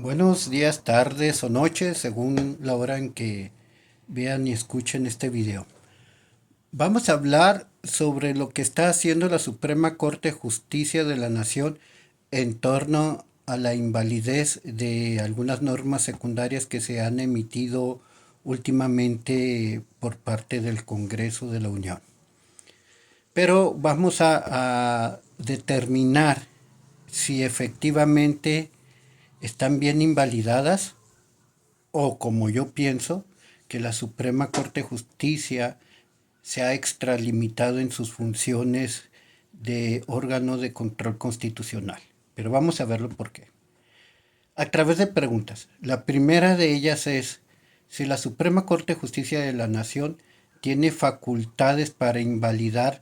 Buenos días, tardes o noches, según la hora en que vean y escuchen este video. Vamos a hablar sobre lo que está haciendo la Suprema Corte de Justicia de la Nación en torno a la invalidez de algunas normas secundarias que se han emitido últimamente por parte del Congreso de la Unión. Pero vamos a determinar si efectivamente están bien invalidadas o como yo pienso, que la Suprema Corte de Justicia se ha extralimitado en sus funciones de órgano de control constitucional. Pero vamos a verlo por qué. A través de preguntas. La primera de ellas es si la Suprema Corte de Justicia de la Nación tiene facultades para invalidar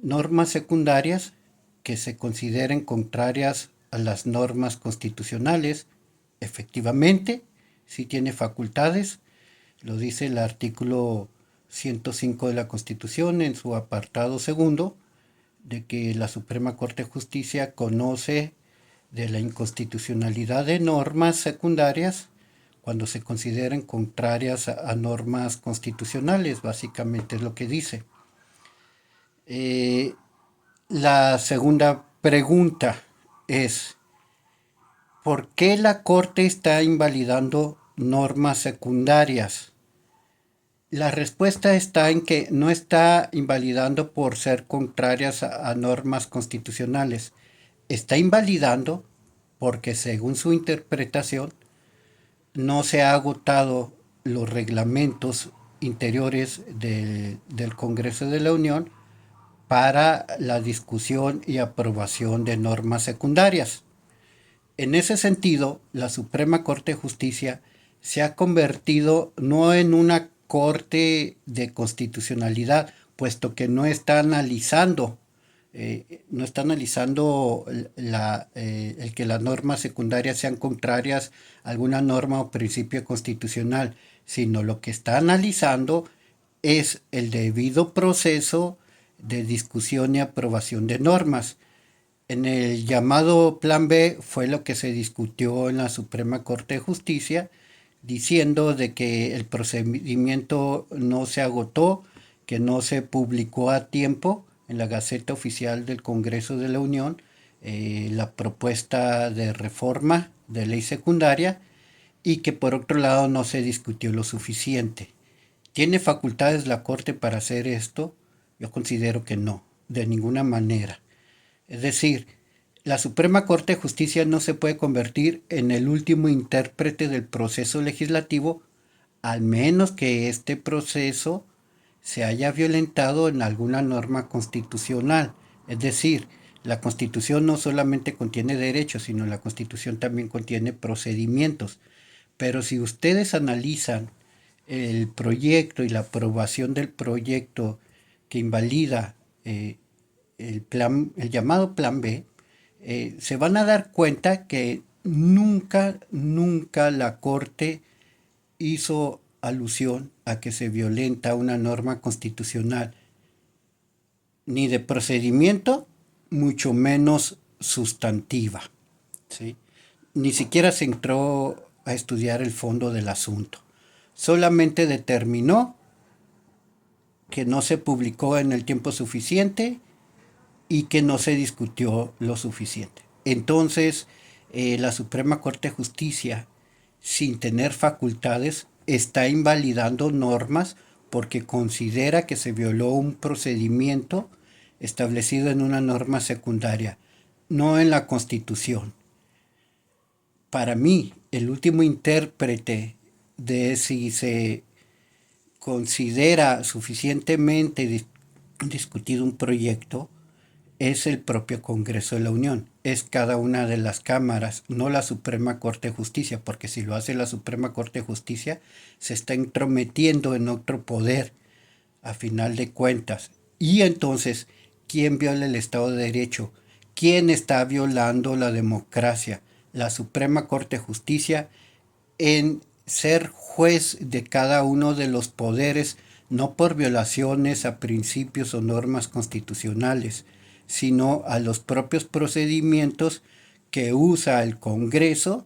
normas secundarias que se consideren contrarias a las normas constitucionales. Efectivamente, sí tiene facultades, lo dice el artículo 105 de la Constitución en su apartado segundo, de que la Suprema Corte de Justicia conoce de la inconstitucionalidad de normas secundarias cuando se consideren contrarias a normas constitucionales, básicamente es lo que dice. Eh, la segunda pregunta es, ¿por qué la Corte está invalidando normas secundarias? La respuesta está en que no está invalidando por ser contrarias a normas constitucionales. Está invalidando porque, según su interpretación, no se ha agotado los reglamentos interiores del Congreso de la Unión para la discusión y aprobación de normas secundarias. En ese sentido, la Suprema Corte de Justicia se ha convertido no en una corte de constitucionalidad, puesto que no está analizando el que las normas secundarias sean contrarias a alguna norma o principio constitucional, sino lo que está analizando es el debido proceso de discusión y aprobación de normas. En el llamado Plan B fue lo que se discutió en la Suprema Corte de Justicia, diciendo de que el procedimiento no se agotó, que no se publicó a tiempo en la Gaceta Oficial del Congreso de la Unión la propuesta de reforma de ley secundaria y que por otro lado no se discutió lo suficiente. ¿Tiene facultades la Corte para hacer esto? Yo considero que no, de ninguna manera. Es decir, la Suprema Corte de Justicia no se puede convertir en el último intérprete del proceso legislativo, al menos que este proceso se haya violentado en alguna norma constitucional. Es decir, la Constitución no solamente contiene derechos, sino la Constitución también contiene procedimientos. Pero si ustedes analizan el proyecto y la aprobación del proyecto que invalida el llamado Plan B, se van a dar cuenta que nunca la Corte hizo alusión a que se violenta una norma constitucional, ni de procedimiento, mucho menos sustantiva. ¿Sí? Ni siquiera se entró a estudiar el fondo del asunto. Solamente determinó que no se publicó en el tiempo suficiente y que no se discutió lo suficiente. Entonces, la Suprema Corte de Justicia, sin tener facultades, está invalidando normas porque considera que se violó un procedimiento establecido en una norma secundaria, no en la Constitución. Para mí, el último intérprete de si se considera suficientemente discutido un proyecto es el propio Congreso de la Unión, es cada una de las cámaras, no la Suprema Corte de Justicia, porque si lo hace la Suprema Corte de Justicia, se está entrometiendo en otro poder, a final de cuentas. Y entonces, ¿quién viola el Estado de Derecho? ¿Quién está violando la democracia? La Suprema Corte de Justicia en ser juez de cada uno de los poderes, no por violaciones a principios o normas constitucionales, sino a los propios procedimientos que usa el Congreso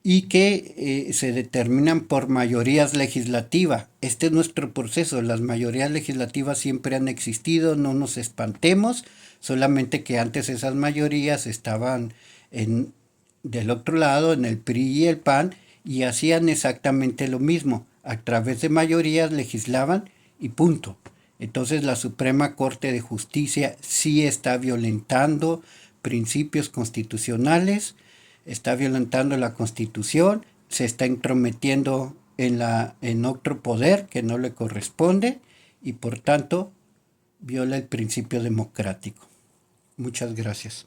y que se determinan por mayorías legislativas. Este es nuestro proceso, las mayorías legislativas siempre han existido, no nos espantemos, solamente que antes esas mayorías estaban del otro lado, en el PRI y el PAN, y hacían exactamente lo mismo, a través de mayorías legislaban y punto. Entonces la Suprema Corte de Justicia sí está violentando principios constitucionales, está violentando la Constitución, se está entrometiendo en otro poder que no le corresponde y por tanto viola el principio democrático. Muchas gracias.